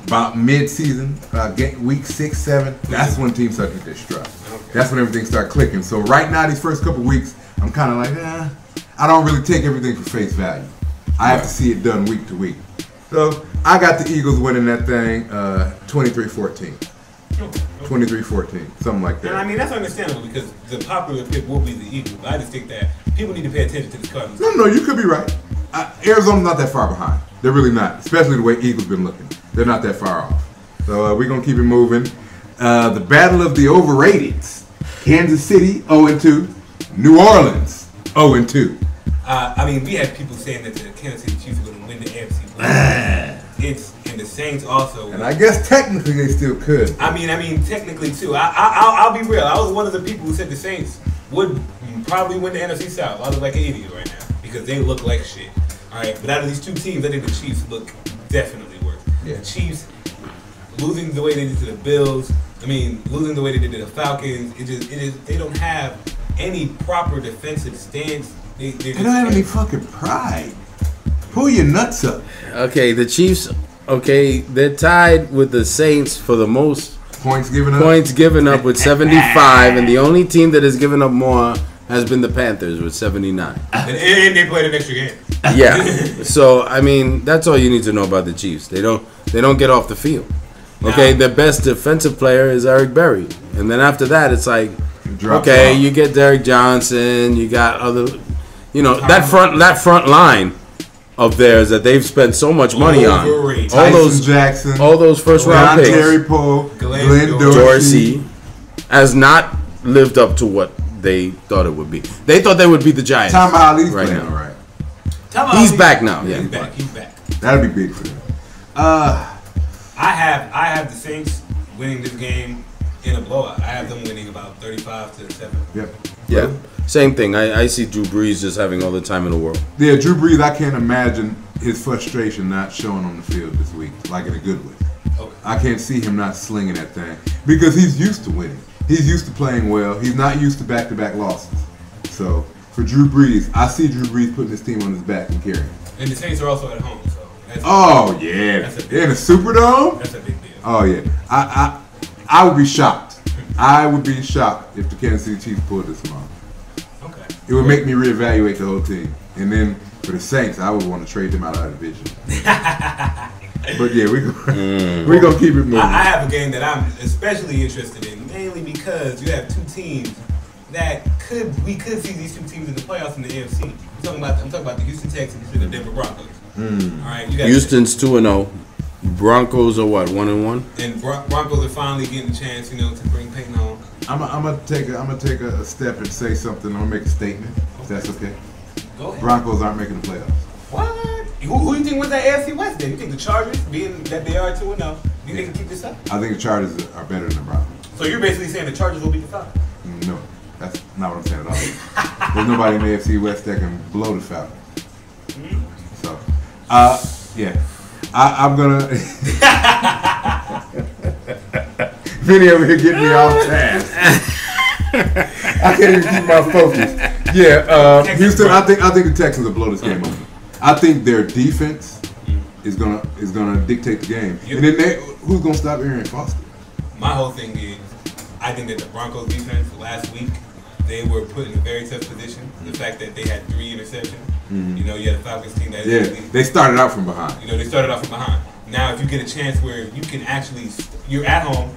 about mid-season, week 6, 7, that's when teams start to get their stride. Okay. That's when everything starts clicking. So right now, these first couple weeks, I'm kind of like, I don't really take everything for face value. I have to see it done week to week. So I got the Eagles winning that thing 23-14. 23-14, something like that. And I mean, that's understandable because the popular pick will be the Eagles. But I just think that people need to pay attention to the Cardinals. No, you could be right. Arizona's not that far behind. They're really not, especially the way Eagles been looking. They're not that far off. So we're going to keep it moving. The battle of the overrateds. Kansas City, 0-2. New Orleans, 0-2. I mean, we had people saying that the Kansas City Chiefs were going to win the AFC. And the Saints also. And I guess technically they still could. I mean, technically too. I'll be real. I was one of the people who said the Saints would probably win the NFC South. I look like an idiot right now because they look like shit. All right, but out of these two teams, I think the Chiefs look definitely worse. Yeah. The Chiefs losing the way they did to the Bills. I mean, losing the way they did to the Falcons. They don't have any proper defensive stance. They don't have any fucking pride. Pull your nuts up. Okay, the Chiefs. Okay, they're tied with the Saints for the most points given up with 75, and the only team that has given up more has been the Panthers with 79. And they played an extra game. Yeah. So I mean, that's all you need to know about the Chiefs. They don't get off the field. Okay, the best defensive player is Eric Berry, and then after that, it's like, okay, you get Derek Johnson, you got other, that front line of theirs that they've spent so much money on. Jackson, all those first round picks. Terry Poe, Glenn Dorsey has not lived up to what they thought it would be. They thought they would be the Giants. Tom Ali's right now. All right. He's back now. Yeah, he's back. That'd be big for them. I have the Saints winning this game in a blowout. I have them winning about 35-7. Yep. Yeah. Same thing. I see Drew Brees just having all the time in the world. Yeah, Drew Brees, I can't imagine his frustration not showing on the field this week, like in a good way. Okay. I can't see him not slinging that thing because he's used to winning. He's used to playing well. He's not used to back-to-back losses. So for Drew Brees, I see Drew Brees putting his team on his back and carrying. And the Saints are also at home. So that's in the Superdome. That's a big deal. Oh yeah, I would be shocked. I would be shocked if the Kansas City Chiefs pulled this one off. Okay. It would make me reevaluate the whole team. And then for the Saints, I would want to trade them out of our division. But yeah, we're going to keep it moving. I have a game that I'm especially interested in, mainly because you have two teams that we could see these two teams in the playoffs in the AFC. I'm talking about the Houston Texans and the Denver Broncos. All right, Houston's 2-0. Broncos are what, 1-1? And Broncos are finally getting a chance, to bring Peyton home. I'm gonna take a step and say something. I'm gonna make a statement. If that's okay. Go ahead. Broncos aren't making the playoffs. What? Who do you think wins that AFC West then? You think the Chargers, being that they are 2-0, do you think they can keep this up? I think the Chargers are better than the Broncos. So you're basically saying the Chargers will beat the Falcons? No, that's not what I'm saying at all. There's nobody in the AFC West that can blow the Falcons. So, yeah. I'm gonna. Vinny over here getting me off task. I can't even keep my focus. Yeah, Houston. I think the Texans will blow this game open. I think their defense is gonna dictate the game, and then who's gonna stop Arian Foster? My whole thing is, I think that the Broncos defense last week, they were put in a very tough position. The fact that they had 3 interceptions. You had a Falcons team that they started out from behind. They started out from behind. Now, if you get a chance where you can actually, you're at home,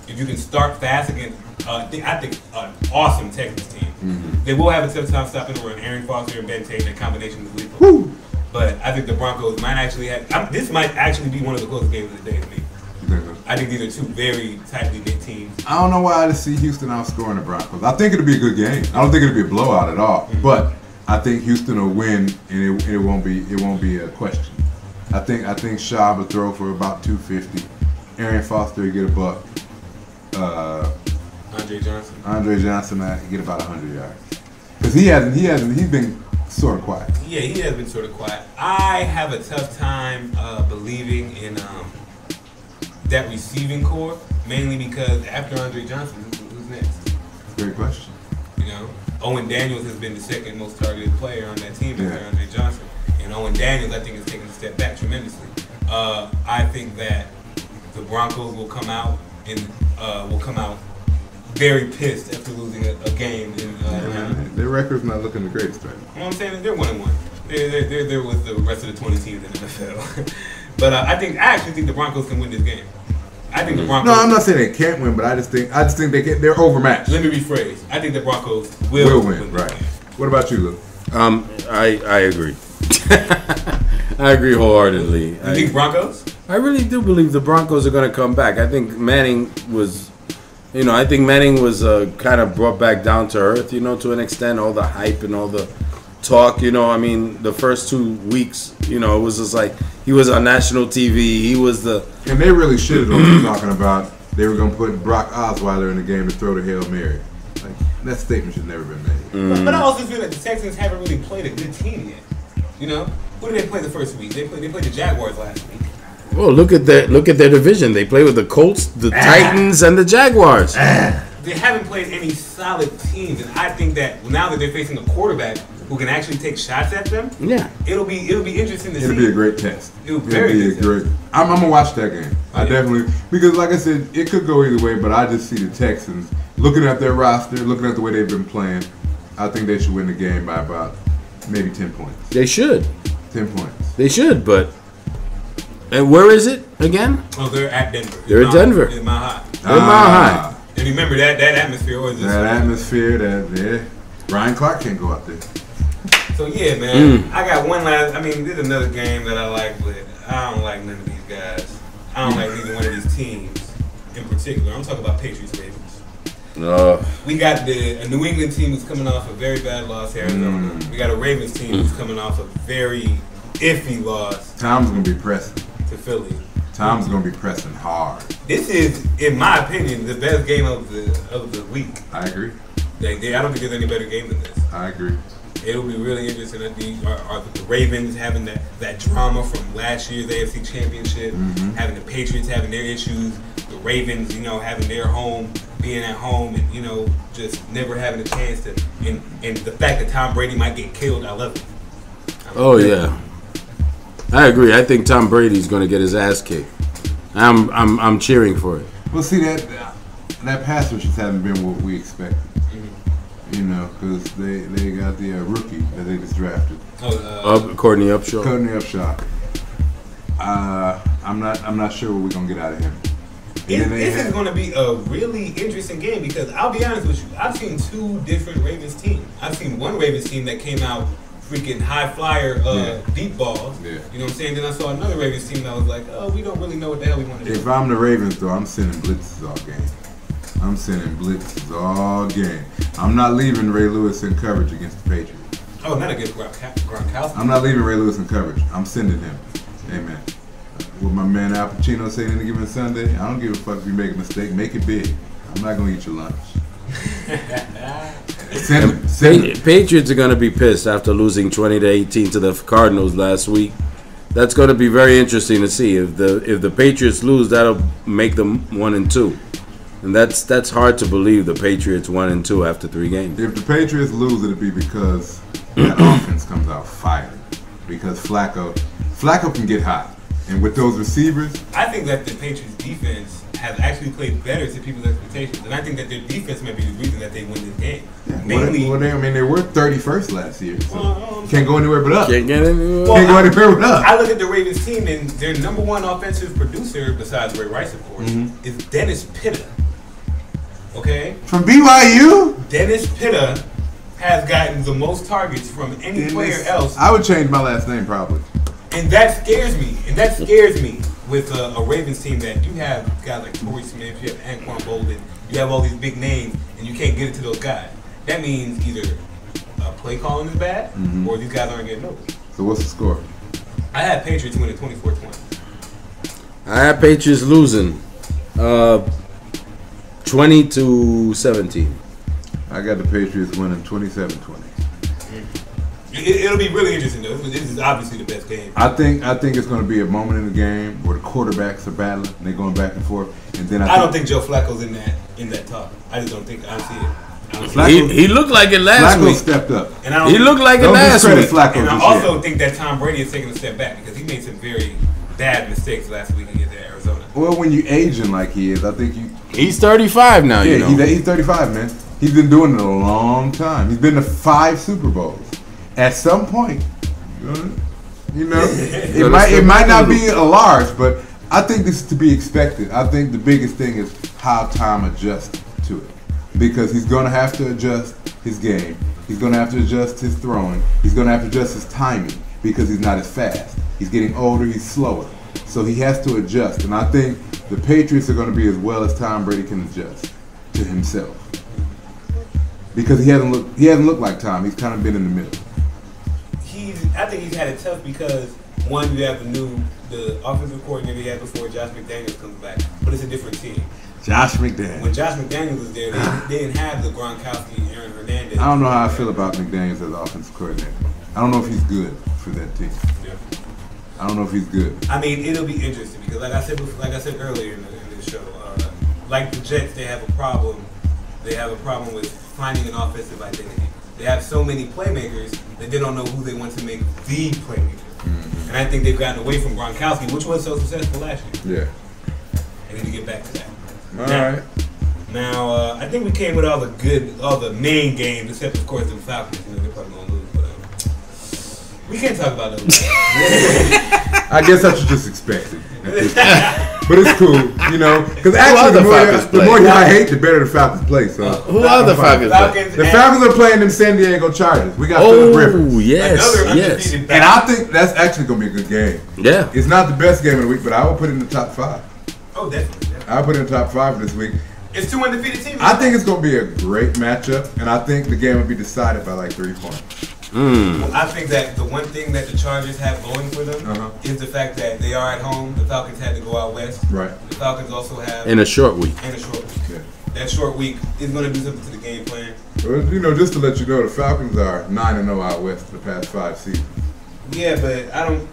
if you can start fast against, I think an awesome Texans team. They will have a tough time stopping the run. Aaron Foster and Ben Tate, that combination is lethal. But I think the Broncos might actually have. This might actually be one of the closest games of the day to me. I think these are two very tightly knit teams. I don't know why I see Houston outscoring the Broncos. I think it'll be a good game. I don't think it'll be a blowout at all. But I think Houston will win, and it won't be a question. I think Schaub will throw for about 250. Arian Foster will get a buck. Andre Johnson might get about 100 yards. Because he's been sort of quiet. Yeah, he has been sort of quiet. I have a tough time believing in that receiving core, mainly because after Andre Johnson, who's next? Great question. Owen Daniels has been the second most targeted player on that team after Andre Johnson. And Owen Daniels, I think, has taken a step back tremendously. I think that the Broncos will come out and very pissed after losing a game in Atlanta. Their record's not looking the greatest right now. You know what I'm saying? They're 1-1. They're with the rest of the 20 teams in the NFL. But I actually think the Broncos can win this game. I think the Broncos. No, I'm not saying they can't win, but I just think they can. They're overmatched. Let me rephrase. I think the Broncos will win. Right. What about you, Luke? I agree. I agree wholeheartedly. You think Broncos? I really do believe the Broncos are going to come back. I think Manning was, kind of brought back down to earth, to an extent. All the hype and all the talk, the first 2 weeks, it was just like he was on national TV. He was and they really shitted on him talking about they were going to put Brock Osweiler in the game to throw the Hail Mary. Like, that statement should never been made. But I also feel that the Texans haven't really played a good team yet. Who did they play the first week? They played the Jaguars last week. Well, look at their division. They play with the Colts, the Titans, and the Jaguars. They haven't played any solid teams, and I think that now that they're facing a quarterback who can actually take shots at them, it'll be interesting to see. It'll be a great test. It'll be a great. I'm gonna watch that game. I definitely, because like I said, it could go either way, but I just see the Texans looking at their roster, looking at the way they've been playing. I think they should win the game by about maybe 10 points. They should. 10 points. They should, but. And where is it again? Oh, they're at Denver. They're at Denver. In Mile High. They're Mile High. And remember that atmosphere was just that atmosphere. Ryan Clark can't go out there. So yeah, man. I got one last. This is another game that I like, but I don't like none of these guys. I don't like neither one of these teams in particular. I'm talking about Patriots Ravens. We got a New England team who's coming off a very bad loss to Arizona. We got a Ravens team who's coming off a very iffy loss. Tom's gonna be pressing to Philly. Tom's gonna be pressing hard. This is, in my opinion, the best game of the week. I agree. I don't think there's any better game than this. I agree. It'll be really interesting. Are the Ravens having that drama from last year's AFC Championship, having the Patriots having their issues, the Ravens, having their home, being at home, and just never having a chance to. And the fact that Tom Brady might get killed, I love it. Yeah, I agree. I think Tom Brady's going to get his ass kicked. I'm cheering for it. Well, see that pass rush just hasn't been what we expected. Because they got the rookie that they just drafted. Courtney Upshaw. I'm not sure what we're gonna get out of him. This is going to be a really interesting game because I'll be honest with you, I've seen 2 different Ravens teams. I've seen one Ravens team that came out freaking high flyer deep balls. Yeah. You know what I'm saying? Then I saw another Ravens team that was like, we don't really know what the hell we want to do. If I'm the Ravens, though, I'm sending blitzes all game. I'm not leaving Ray Lewis in coverage against the Patriots. Oh, not against Gronkowski. I'm not leaving Ray Lewis in coverage. I'm sending him. Amen. What my man Al Pacino said any given Sunday, I don't give a fuck if you make a mistake. Make it big. I'm not going to eat your lunch. Send him. Patriots are going to be pissed after losing 20-18 to the Cardinals last week. That's going to be very interesting to see. If the Patriots lose, that'll make them 1-2. And that's hard to believe, the Patriots 1-2 after 3 games. If the Patriots lose, it'll be because that offense comes out firing. Because Flacco can get hot. And with those receivers, I think that the Patriots defense has actually played better to people's expectations. And I think that their defense might be the reason that they win this game. Yeah, they were 31st last year. So can't go anywhere but up. Can't go anywhere but up. I look at the Ravens team, and their number 1 offensive producer, besides Ray Rice, of course, is Dennis Pitta. Okay? From BYU? Dennis Pitta has gotten the most targets from any player else. I would change my last name probably. And that scares me. With a Ravens team that you have guys like Torrey Smith, you have Anquan Bolden, you have all these big names, and you can't get it to those guys. That means either play calling is bad, or these guys aren't getting open. So what's the score? I had Patriots winning 24-20. I had Patriots losing 20-17. I got the Patriots winning 27-20. It'll be really interesting though. This is obviously the best game. I think it's going to be a moment in the game where the quarterbacks are battling and they're going back and forth. And then I don't think Joe Flacco's in that talk. I just don't think I see it. He looked like it last week. Flacco stepped up. And he looked like it last week. And I also think that Tom Brady is taking a step back because he made some very bad mistakes last week against Arizona. Well, Well, when you aging like he is, I think you. He's 35 now. Yeah, you know. he's 35, man. He's been doing it a long time. He's been to 5 Super Bowls. At some point, it might not be a large, but I think this is to be expected. I think the biggest thing is how Tom adjusts to it, because he's going to have to adjust his game. He's going to have to adjust his throwing. He's going to have to adjust his timing because he's not as fast. He's getting older. He's slower, so he has to adjust. And I think the Patriots are going to be as well as Tom Brady can adjust to himself, because he hasn't looked like Tom. He's kind of been in the middle. I think he's had it tough because, one, you have the offensive coordinator he had before Josh McDaniels comes back, but it's a different team. Josh McDaniels. When Josh McDaniels was there, they didn't have the Gronkowski, Aaron Hernandez. I don't know how I feel about McDaniels as offensive coordinator. I don't know if he's good for that team. Yeah. I don't know if he's good. I mean, it'll be interesting because, like I said earlier in the show, like the Jets, they have a problem. They have a problem with finding an offensive identity. They have so many playmakers that they don't know who they want to make the playmaker. Mm-hmm. And I think they've gotten away from Gronkowski, which was so successful last year. Yeah. They need to get back to that. All right. Now, I think we came with all the main games, except of course the Falcons. They're probably gonna lose, but we can't talk about those. I guess I should just expect it. But it's cool, because actually the more I hate, the better the Falcons play. So who are the Falcons? The Falcons are playing them San Diego Chargers. We got Phillip Rivers. Oh, yes. And I think that's actually going to be a good game. Yeah. It's not the best game of the week, but I will put it in the top 5. Oh, definitely. I'll put it in the top 5 this week. It's 2 undefeated teams. I think it's going to be a great matchup, and I think the game will be decided by like 3 points. Well, I think that the one thing that the Chargers have going for them is the fact that they are at home. The Falcons had to go out west. Right. The Falcons also have in a short week. Yeah. That short week is going to do something to the game plan. Well, just to let you know, the Falcons are 9-0 out west for the past 5 seasons. Yeah, but I don't.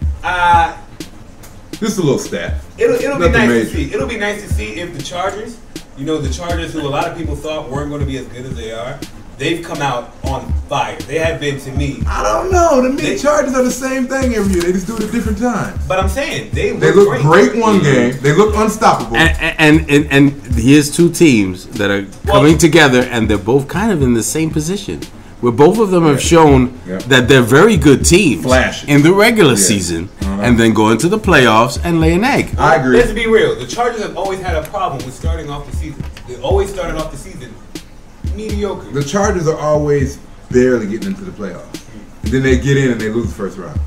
Just a little stat. It'll be nice to see. It'll be nice to see if the Chargers, the Chargers, who a lot of people thought weren't going to be as good as they are. They've come out on fire. They have been to me. I don't know. To me, Chargers are the same thing every year. They just do it at different times. But I'm saying they look great one game. They look unstoppable. And here's 2 teams that are coming together, and they're both kind of in the same position, where both of them have shown that they're very good teams in the regular season, and then go into the playoffs and lay an egg. I agree. Let's be real. The Chargers have always had a problem with starting off the season. They always started off the season mediocre. The Chargers are always barely getting into the playoffs. And then they get in and they lose the first round.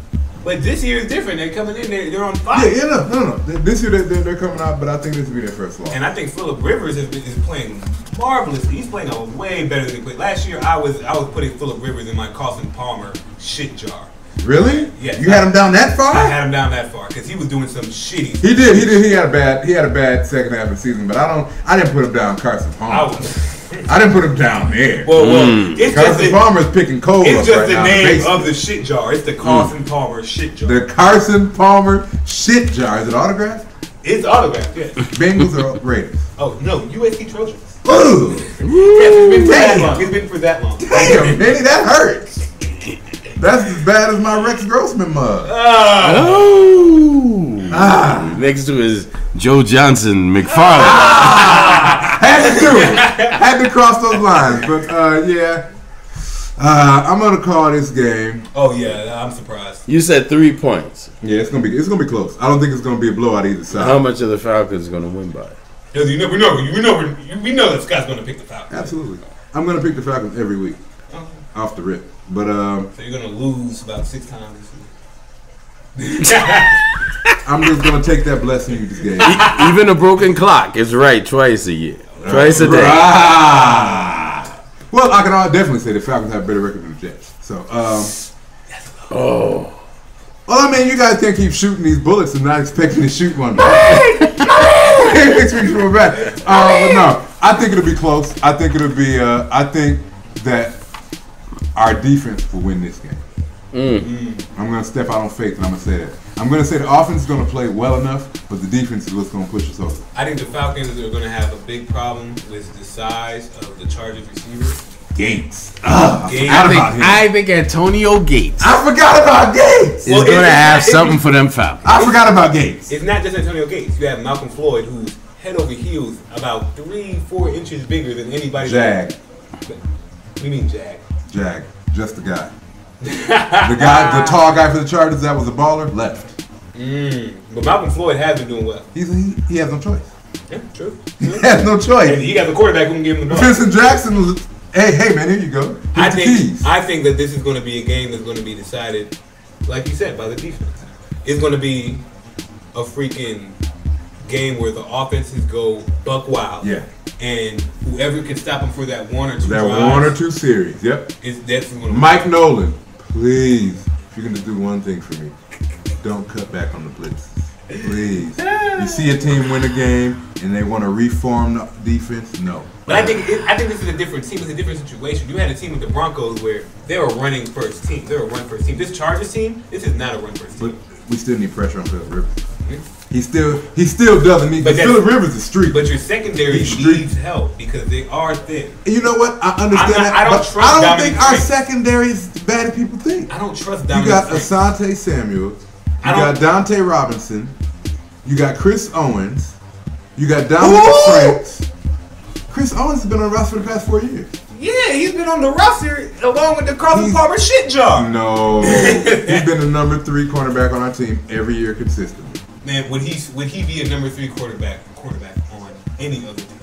But this year is different. They're coming in, they're on fire. No. This year they're coming out, but I think this will be their first loss. And I think Phillip Rivers is playing marvelously. He's playing way better than he played. Last year, I was putting Phillip Rivers in my Carson Palmer shit jar. Really? Yes. You had him down that far? I had him down that far because he was doing some shitty. He did. He had a bad second half of the season, but I didn't put him down Carson Palmer. I didn't put him down there. Well, it's Carson Palmer's picking cold. It's just the name of the shit jar. It's the Carson Palmer shit jar. The Carson Palmer shit jar. Is it autographed? It's autographed, yes. Bengals or Raiders? Oh, no. USC Trojans. Ooh. Yes, it's been for that long. Damn, Benny, that hurts. That's as bad as my Rex Grossman mug. Next to his Joe Johnson McFarland. Had to do it. Had to cross those lines. But, I'm going to call this game. Oh, yeah. I'm surprised. You said 3 points. Yeah, it's gonna be close. I don't think it's going to be a blowout either side. How much are the Falcons going to win by? Because we know that Scott's going to pick the Falcons. Absolutely. I'm going to pick the Falcons every week. Off the rip. But so you're gonna lose about 6 times this week. I'm just gonna take that blessing you just gave. Even a broken clock is right twice a year, twice a day. Well, I can definitely say the Falcons have a better record than the Jets. So, well, I mean, you guys can't keep shooting these bullets and not expecting to shoot one back. But no, I think it'll be close. I think it'll be. I think that our defense will win this game. I'm going to step out on faith, and I'm going to say that. I'm going to say the offense is going to play well enough, but the defense is what's going to push us over. I think the Falcons are going to have a big problem with the size of the Chargers receivers. Gates. I think Antonio Gates. I forgot about Gates. Is going to have something for them Falcons. I forgot about Gates. It's not just Antonio Gates. You have Malcolm Floyd, who's head over heels, about 3-4 inches bigger than anybody. Jag. What do you mean, Jag? Jag. Just the guy. The tall guy for the Chargers that was a baller, left. But Malcolm Floyd has been doing well. He has no choice. Yeah, true. He has no choice. And he got the quarterback who can give him the ball. Vincent Jackson, hey man, here you go. I think that this is going to be a game that's going to be decided, like you said, by the defense. It's going to be a freaking game where the offenses go buck wild. Yeah. And whoever can stop them for that one or two one or two series. Yep. That's going to Mike Nolan, please, if you're going to do one thing for me, don't cut back on the blitzes. Please. You see a team win a game and they want to reform the defense? No. But I think this is a different team. It's a different situation. You had a team with the Broncos where they were running first team. They were a run first team. This Chargers team, this is not a run first team. But we still need pressure on Phillip Rivers. He still doesn't need. But Phillip Rivers is street. But your secondary needs help because they are thin. And you know what? I understand that. I don't think our secondary is as bad as people think. I don't trust Dominic. You got Asante Samuel. You got Dante Robinson. You got Chris Owens. You got Dominic Franks. Chris Owens has been on the roster for the past 4 years. Yeah, he's been on the roster along with the Carson Palmer shit jar. No. He's been the number 3 cornerback on our team every year consistently. Man, would he be a number 3 quarterback on any other team?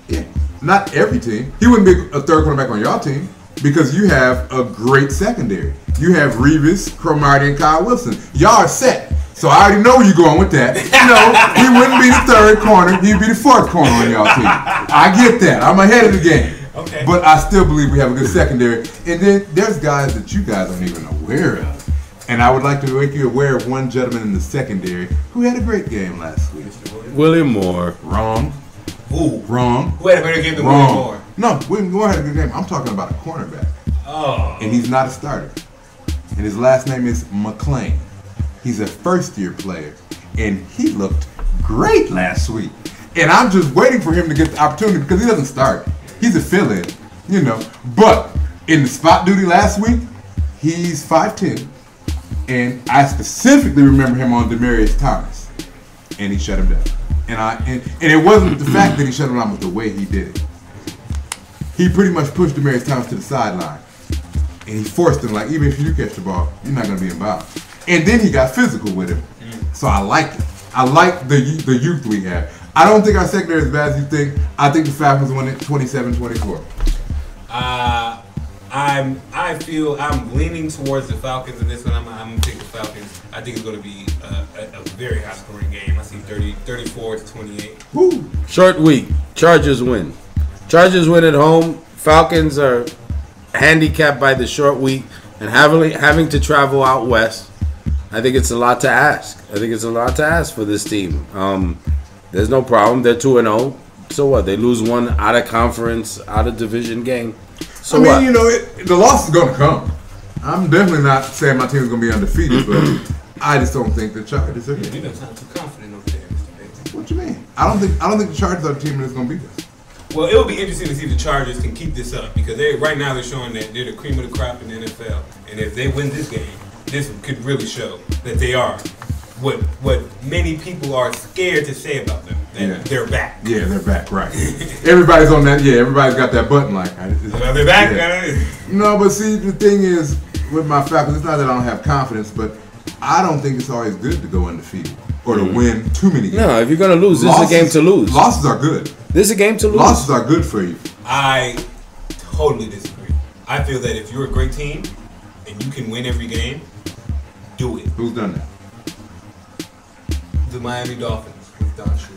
Yeah. Not every team. He wouldn't be a third cornerback on your team because you have a great secondary. You have Revis, Cromartie, and Kyle Wilson. Y'all are set. So I already know where you're going with that. No, he wouldn't be the third corner. He'd be the fourth corner on y'all team. I get that. I'm ahead of the game. Okay. But I still believe we have a good secondary. And then there's guys that you guys aren't even aware of. And I would like to make you aware of one gentleman in the secondary who had a great game last week. William Moore. Wrong. Who? Wrong. Who had a better game than William Moore? No, William Moore had a good game. I'm talking about a cornerback. Oh. And he's not a starter. And his last name is McClain. He's a first-year player. And he looked great last week. And I'm just waiting for him to get the opportunity because he doesn't start. He's a fill-in, you know. But in the spot duty last week, he's 5'10". And I specifically remember him on Demaryius Thomas. And he shut him down. And it wasn't the fact that he shut him down, but the way he did it. He pretty much pushed Demaryius Thomas to the sideline. And he forced him, like, even if you do catch the ball, you're not going to be in bounds. And then he got physical with him. So I like it. I like the youth we have. I don't think our secondary is as bad as you think. I think the Falcons won it 27-24. I feel I'm leaning towards the Falcons in this one. I'm going to take the Falcons. I think it's going to be a very high-scoring game. I see 34-28. Woo. Short week. Chargers win. Chargers win at home. Falcons are handicapped by the short week and having to travel out west. I think it's a lot to ask. For this team. There's no problem. They're 2-0. So what? They lose one out of conference, out of division game. So what? You know, the loss is going to come. I'm definitely not saying my team is going to be undefeated, but I just don't think the Chargers are. You don't sound too confident over there, Mr. Bates. What you mean? I don't think the Chargers are the team that's going to beat us. Well, it'll be interesting to see if the Chargers can keep this up because right now they're showing that they're the cream of the crop in the NFL, and if they win this game, this could really show that they are what many people are scared to say about them. That they're back. Yeah, they're back. Right. Everybody's on that. Yeah, everybody's got that button. Like, they're back. Yeah. No, but see, the thing is with my Falcons, it's not that I don't have confidence, but I don't think it's always good to go undefeated or to win too many games. No, if you're gonna lose, this is a game to lose. Losses are good. This is a game to lose. Losses are good for you. I totally disagree. I feel that if you're a great team and you can win every game, do it. Who's done that? The Miami Dolphins with Don Shula.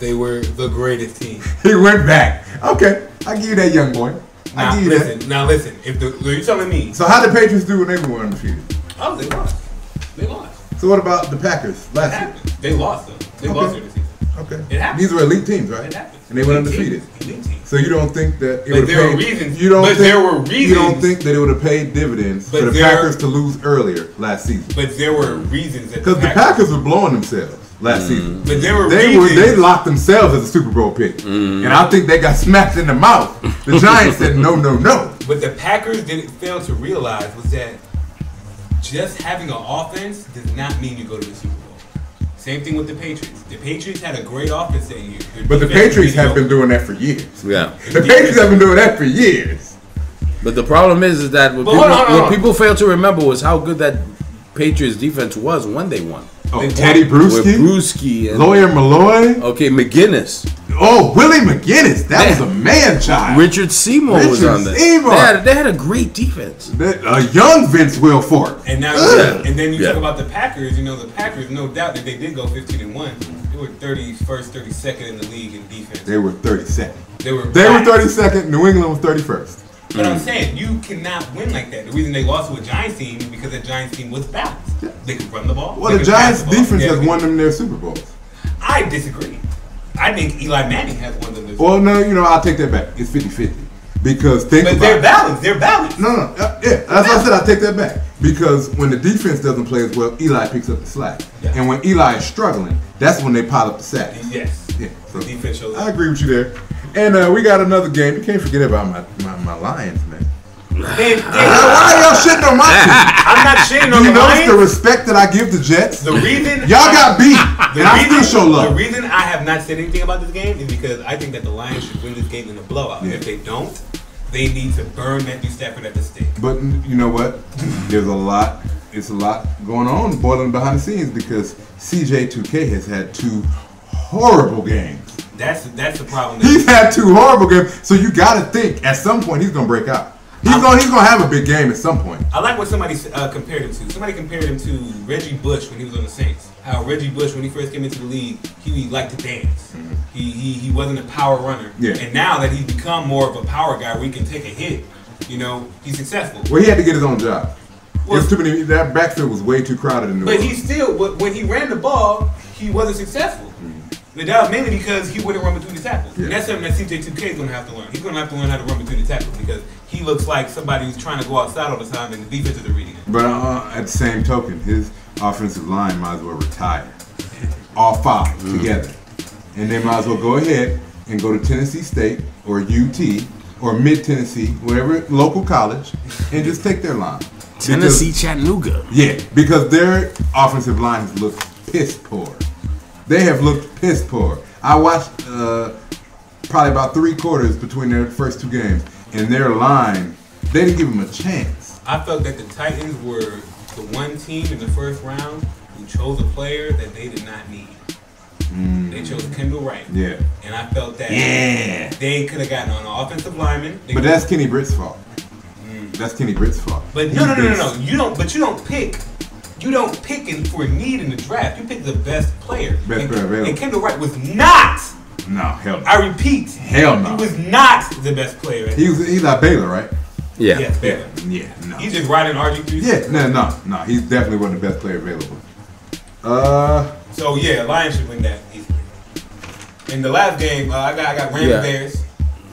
They were the greatest team. He went back. Okay, I give you that, young boy. Now listen. If you're telling me. So how did the Patriots do when they were undefeated? Oh, they lost. So what about the Packers last year? They lost though. They lost during the season. Okay. It happened. These were elite teams, right? It happened. And they went undefeated. Elite teams. So you don't think that it but would there have were paid? reasons. You don't think that it would have paid dividends for the Packers to lose earlier last season? But there were reasons that because the Packers were blowing themselves. last season. But They locked themselves as a Super Bowl pick, and I think they got smacked in the mouth. The Giants said no, no, no. But the Packers didn't fail to realize was that just having an offense does not mean you go to the Super Bowl. Same thing with the Patriots. The Patriots had a great offense that year. But the Patriots have been doing that for years. Yeah. The Patriots have been doing that for years. But the problem is that what people fail to remember was how good that Patriots defense was when they won. Oh, Teddy Bruschi and Lawyer Malloy. Okay, McGinnis. Oh, Willie McGinnis. That was a man-child. Richard Seymour was on there. They had a great defense. A young Vince Wilfork. And now, and then you talk about the Packers. You know, the Packers, no doubt that they did go 15-1. They were 31st, 32nd in the league in defense. They were 32nd. They were 32nd. New England was 31st. But I'm saying, you cannot win like that. The reason they lost to a Giants team is because that Giants team was balanced. Yeah. They could run the ball. Well, the Giants' defense has won them their Super Bowls. I disagree. I think Eli Manning has won them their Super Bowls. Well, no, I'll take that back. It's 50-50. Because they're balanced. They're balanced. No. Yeah, that's what I said. I'll take that back. Because when the defense doesn't play as well, Eli picks up the slack. Yeah. And when Eli is struggling, that's when they pile up the sacks. Yes. Yeah. So the defense shows up. I agree with you there. And we got another game. You can't forget about my Lions, man. Why are y'all shitting on my team? I'm not shitting on the Lions. You notice the respect that I give the Jets? The reason y'all got beat, and I still show love. The reason I have not said anything about this game is because I think that the Lions should win this game in a blowout. Yeah. If they don't, they need to burn Matthew Stafford at the stake. But you know what? There's a lot. It's a lot going on boiling behind the scenes because CJ2K has had 2 horrible games. That's the problem. He's had 2 horrible games, so you got to think at some point he's gonna break out. He's gonna have a big game at some point. I like what somebody compared him to. Somebody compared him to Reggie Bush when he was on the Saints. How Reggie Bush, when he first came into the league, he liked to dance. Mm-hmm. He wasn't a power runner. Yeah. And now that he's become more of a power guy where he can take a hit, he's successful. Well, he had to get his own job. Well, too many. That backfield was way too crowded in New Orleans. But when he ran the ball, he wasn't successful. Mm-hmm. But that was mainly because he wouldn't run between the tackles. Yeah. And that's something that CJ2K is going to have to learn. He's going to have to learn how to run between the tackles because he looks like somebody who's trying to go outside all the time and the defenses are reading it. But at the same token, his offensive line might as well retire. All 5 together. And they might as well go ahead and go to Tennessee State or UT or Mid-Tennessee, whatever, local college, and just take their line. Tennessee, Chattanooga. Yeah, because their offensive line has looked piss poor. They have looked piss poor. I watched probably about 3 quarters between their first 2 games, and their line, they didn't give them a chance. I felt that the Titans were the one team in the first round who chose a player that they did not need. They chose Kendall Wright. Yeah. And I felt that they could have gotten on an offensive lineman. But that's Kenny Britt's fault. That's Kenny Britt's fault. But no. You don't pick. You don't pick for a need in the draft. You pick the best player. Best player available. And Kendall Wright was not. No, hell no. I repeat. Hell no. He was not the best player. He's at Baylor, right? Yeah. Yes, Baylor. Yeah, no. He's just riding RG3. Yeah, no. He definitely wasn't the best player available. So, Lions should win that easily. In the last game, I got Rams-Bears.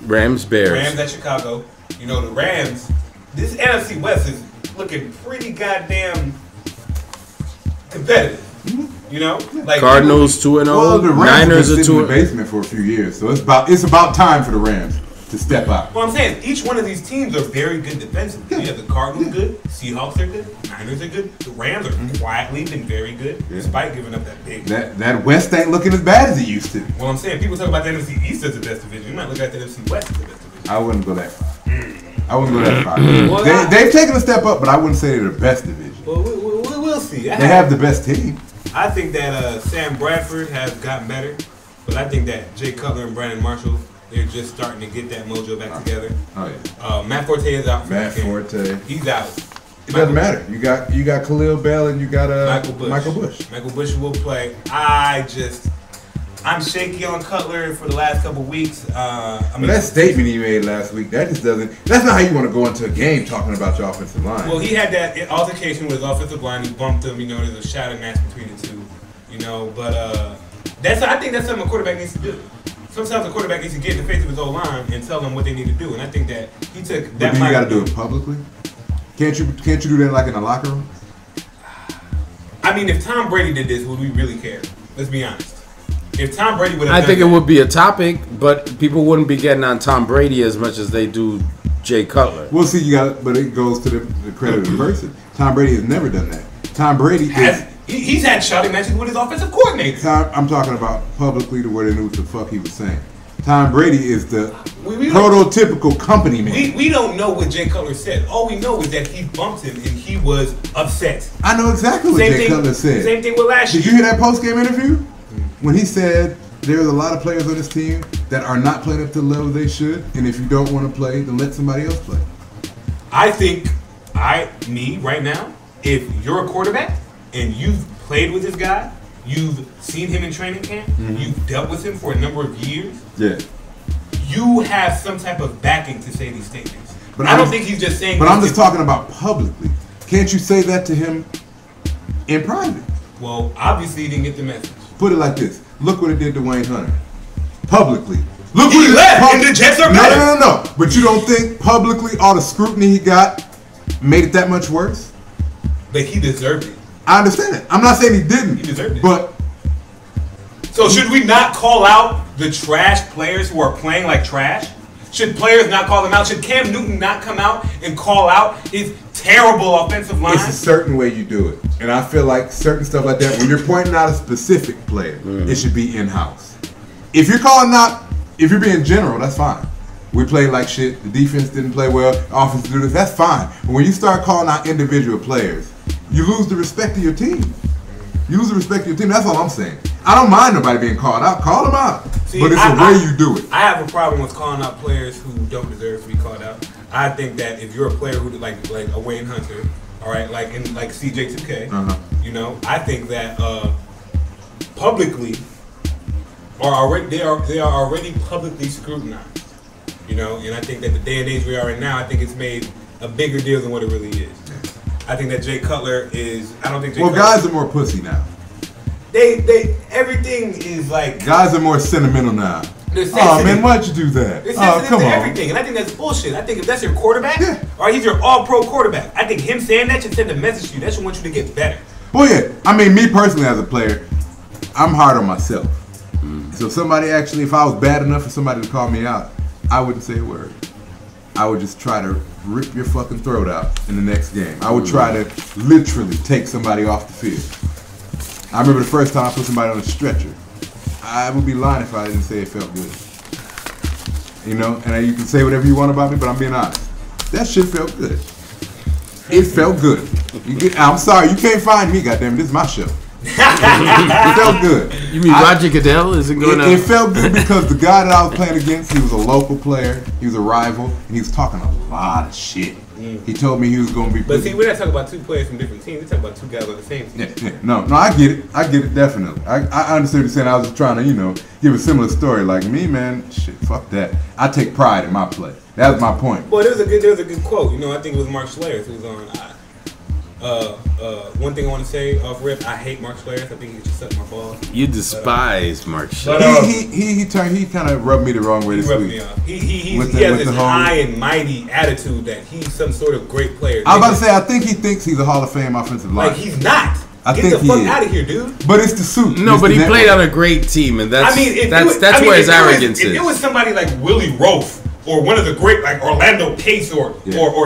Rams-Bears. Rams at Chicago. The Rams, this NFC West is looking pretty goddamn competitive. Like Cardinals 2-0. Well, the Rams Niners have been sitting are in the basement for a few years, so it's about time for the Rams to step up. Well, I'm saying each one of these teams are very good defensively. You have the Cardinals good, Seahawks are good, Niners are good. The Rams are quietly been very good, despite giving up that big. That West ain't looking as bad as it used to. Well, I'm saying people talk about the NFC East as the best division. You might look at the NFC West as the best division. I wouldn't go that far. Well, they've taken a step up, but I wouldn't say they're the best division. Well, we'll see. They have the best team. I think that Sam Bradford has gotten better, but I think that Jay Cutler and Brandon Marshall, they're just starting to get that mojo back together. Oh yeah. Matt Forte is out. Matt Forte. He's out. It doesn't matter. You got Khalil Bell and you got Michael Bush. Michael Bush will play. I'm shaky on Cutler for the last couple weeks. That statement he made last week, that just doesn't. That's not how you want to go into a game talking about your offensive line. Well, he had that altercation with his offensive line. He bumped him. There's a shouting match between the two. But I think that's something a quarterback needs to do. Sometimes a quarterback needs to get in the face of his old line and tell them what they need to do. And I think that he took that. But you got to do it publicly. Can't you do that like in the locker room? I mean, if Tom Brady did this, would we really care? Let's be honest. If Tom Brady would have I think it would be a topic, but people wouldn't be getting on Tom Brady as much as they do Jay Cutler. We'll see, but it goes to the credit of the person. Tom Brady has never done that. Tom Brady he's had shouting matches with his offensive coordinator. I'm talking about publicly to where they knew what the fuck he was saying. Tom Brady is the prototypical company man. We don't know what Jay Cutler said. All we know is that he bumped him and he was upset. I know exactly what Jay Cutler said. Same thing with last year. Did you hear that post-game interview? When he said there's a lot of players on this team that are not playing up to the level they should, and if you don't want to play, then let somebody else play. I think, right now, if you're a quarterback and you've played with this guy, you've seen him in training camp, you've dealt with him for a number of years, you have some type of backing to say these statements. But I don't think he's just saying. But I'm just talking about publicly. Can't you say that to him in private? Well, obviously he didn't get the message. Put it like this. Look what it did to Wayne Hunter. Publicly. Look he left and the Jets are better. No. But you don't think publicly all the scrutiny he got made it that much worse? But he deserved it. I understand it. I'm not saying he didn't. He deserved it. But so should we not call out the trash players who are playing like trash? Should players not call them out? Should Cam Newton not come out and call out his terrible offensive line? It's a certain way you do it. And I feel like certain stuff like that, when you're pointing out a specific player, it should be in-house. If you're calling out, if you're being general, that's fine. We played like shit. The defense didn't play well. The offense did this. That's fine. But when you start calling out individual players, you lose the respect of your team. You lose the respect of your team. That's all I'm saying. I don't mind nobody being called out. Call them out. See, but it's the way you do it. I have a problem with calling out players who don't deserve to be called out. I think that if you're a player who like a Wayne Hunter, all right, like CJ2K, you know, I think that publicly they are already publicly scrutinized. You know, and I think that the day and age we are in now, I think it's made a bigger deal than what it really is. I think that Jay Cutler is. I don't think. Guys are more pussy now. Everything is like. Guys are more sentimental now. Oh man, why'd you do that? Oh, come on. Everything, and I think that's bullshit. I think if that's your quarterback, or he's your all-pro quarterback, I think him saying that should send a message to you. That should want you to get better. Well, yeah. I mean, me personally as a player, I'm hard on myself. So somebody actually, if I was bad enough for somebody to call me out, I wouldn't say a word. I would just try to rip your fucking throat out in the next game. I would try to literally take somebody off the field. I remember the first time I put somebody on a stretcher. I would be lying if I didn't say it felt good. You know, and you can say whatever you want about me, but I'm being honest. That shit felt good. It felt good. I'm sorry, you can't find me, goddammit. This is my show. It felt good. You mean Roger Goodell isn't going to... It felt good because the guy that I was playing against, he was a local player, he was a rival, and he was talking a lot of shit. He told me he was going to be... But see, we're not talking about two players from different teams. We're talking about two guys on the same team. Yeah. No, I get it. I get it, definitely. I understood what you're saying. I was just trying to, give a similar story. Like me, man, shit, fuck that. I take pride in my play. That was my point. Well, there was a good quote. I think it was Mark Schlereth who was on... one thing I want to say off rip, I hate Mark Schlereth. I think he just sucked my balls. You despise Mark Schlereth. He kind of rubbed me the wrong way this week. He rubbed me off. He has this high and mighty attitude that he's some sort of great player. I was about to say, I think he thinks he's a Hall of Fame offensive lineman. Like he's not. Get the fuck out of here, dude. But it's the suit. No, but he played on a great team, and that's where his arrogance is. If it was somebody like Willie Roaf or one of the great like Orlando Pace or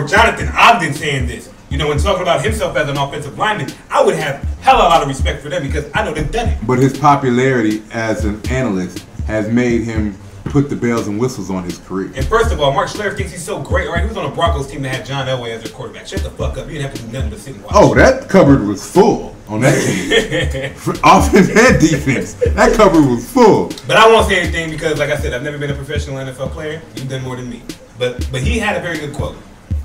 Jonathan Ogden saying this, and talking about himself as an offensive lineman, I would have hella lot of respect for them because I know they've done it. But his popularity as an analyst has made him put the bells and whistles on his career. And first of all, Mark Schlereth thinks he's so great, right? He was on a Broncos team that had John Elway as their quarterback. Shut the fuck up. You didn't have to do nothing but sit and watch. Oh, that cupboard was full on that team. Offense and defense. That cupboard was full. But I won't say anything because, like I said, I've never been a professional NFL player. You've done more than me. But he had a very good quote.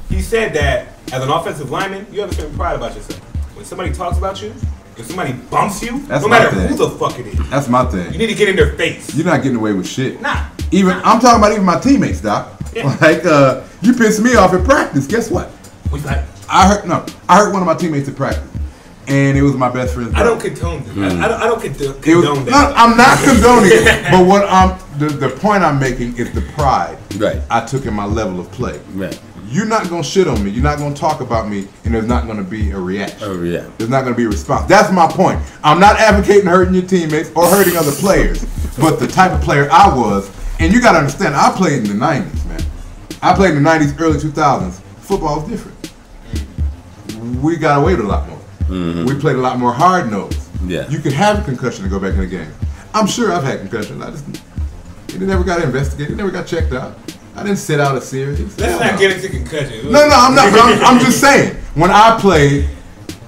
He said that as an offensive lineman, you have a certain pride about yourself. When somebody talks about you, if somebody bumps you, no matter who the fuck it is. That's my thing. You need to get in their face. You're not getting away with shit. Nah. I'm talking about even my teammates, Doc. Yeah. Like, you pissed me off at practice. Guess what? What's that? I hurt one of my teammates at practice. And it was my best friend's brother. I don't condone this. I don't condone that. I'm not condoning it. But what the point I'm making is the pride I took in my level of play. Right. you're not gonna shit on me. You're not gonna talk about me, and there's not gonna be a reaction. There's not gonna be a response. That's my point. I'm not advocating hurting your teammates or hurting other players, but the type of player I was, and you gotta understand, I played in the '90s, man. I played in the '90s, early 2000s. Football was different. We got away with a lot more. We played a lot more hard nosed. Yeah. You could have a concussion to go back in the game. I'm sure I've had concussions. It never got investigated. It never got checked out. I didn't sit out a series. Let's not get into concussions. No, I'm not. But I'm just saying. When I played,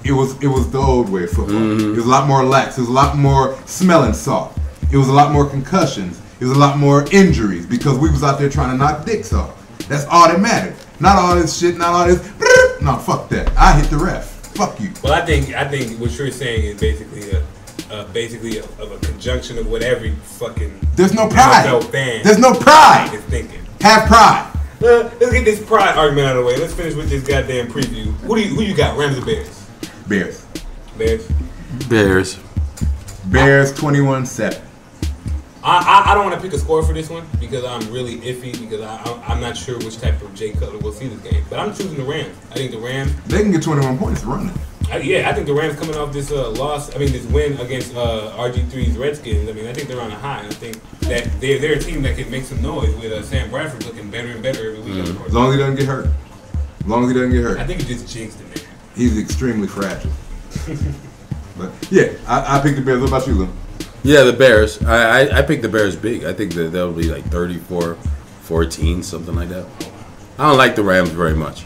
it was the old way of football. It was a lot more lax. It was a lot more smelling salt. It was a lot more concussions. It was a lot more injuries because we was out there trying to knock dicks off. That's all that mattered. Not all this shit. Not all this. No, fuck that. I hit the ref. Fuck you. Well, I think what you're saying is basically a conjunction of what every fucking There's no pride. NFL fan There's no pride. is thinking. Have pride. Let's get this pride argument out of the way. Let's finish with this goddamn preview. Who you got? Rams or Bears? Bears. Bears. Bears 21-7. I don't want to pick a score for this one because I'm really iffy because I'm not sure which type of Jay Cutler will see this game. But I'm choosing the Rams. I think the Rams. They can get 21 points running. I think the Rams coming off this this win against RG3's Redskins. I mean, I think they're on a high. I think that they're a team that can make some noise with Sam Bradford looking better and better every week. As long as he doesn't get hurt. I think he just jinxed him, man. He's extremely fragile. But yeah, I picked the Bears. What about you, Lou? Yeah, the Bears. I picked the Bears big. I think that they'll be like 34-14, something like that. I don't like the Rams very much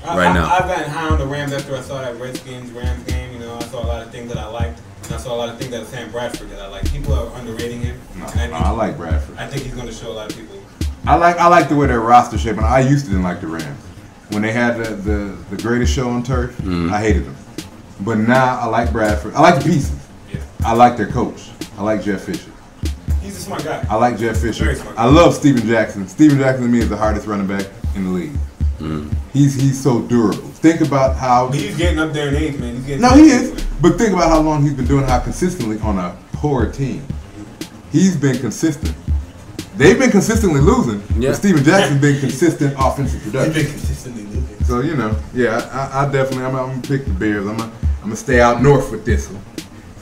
now. I've gotten high on the Rams after I saw that Redskins-Rams game. You know, I saw a lot of things that I liked. And I saw a lot of things that Sam Bradford that I like. People are underrating him. I like Bradford. I think he's going to show a lot of people. I like the way their roster shaping. I used to didn't like the Rams. When they had the greatest show on turf, I hated them. But now I like Bradford. I like the pieces. Yeah. I like their coach. I like Jeff Fisher. He's a smart guy. I like Jeff Fisher. Very smart guy. I love Steven Jackson. Steven Jackson to me is the hardest running back in the league. He's so durable. Think about how he's getting up there in age, man. He is. But think about how long he's been doing how consistently on a poor team. He's been consistent. They've been consistently losing, but Steven Jackson's been consistent offensive production. He's been consistently losing. So I'm gonna pick the Bears. I'm gonna stay out north with this one.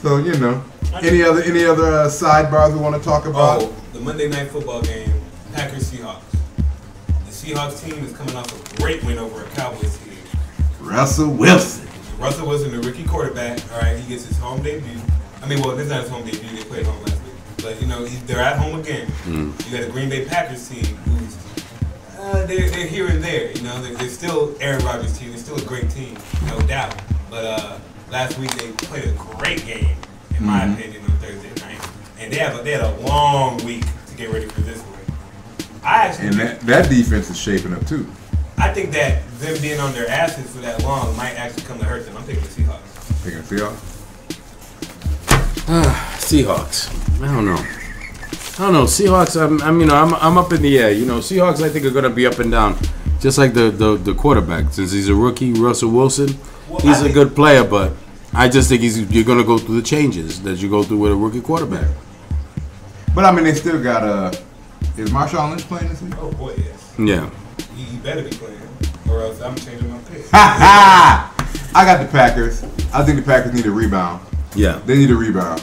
So any other sidebars we want to talk about? Oh, the Monday Night Football game, Packers Seahawks. The Seahawks team is coming off a great win over a Cowboys team. Russell Wilson, the rookie quarterback. All right, he gets his home debut. I mean, this is not his home debut. They played home last week, but they're at home again. You got a Green Bay Packers team who's they're here and there. They're still Aaron Rodgers' team. They're still a great team, no doubt. But last week they played a great game, in my opinion, on Thursday night, and they had a long week to get ready for this one. That defense is shaping up too. I think that them being on their asses for that long might actually come to hurt them. I'm taking the Seahawks. Taking the Seahawks? Seahawks. I don't know. Seahawks. I'm up in the air. Seahawks. I think are going to be up and down, just like the quarterback. Since he's a rookie, Russell Wilson. He's a good player, but I just think you're going to go through the changes that you go through with a rookie quarterback. But they still got is Marshawn Lynch playing this week? Oh boy, yes. Yeah. He better be playing, or else I'm changing my pick. I got the Packers. I think the Packers need a rebound. Yeah. They need a rebound.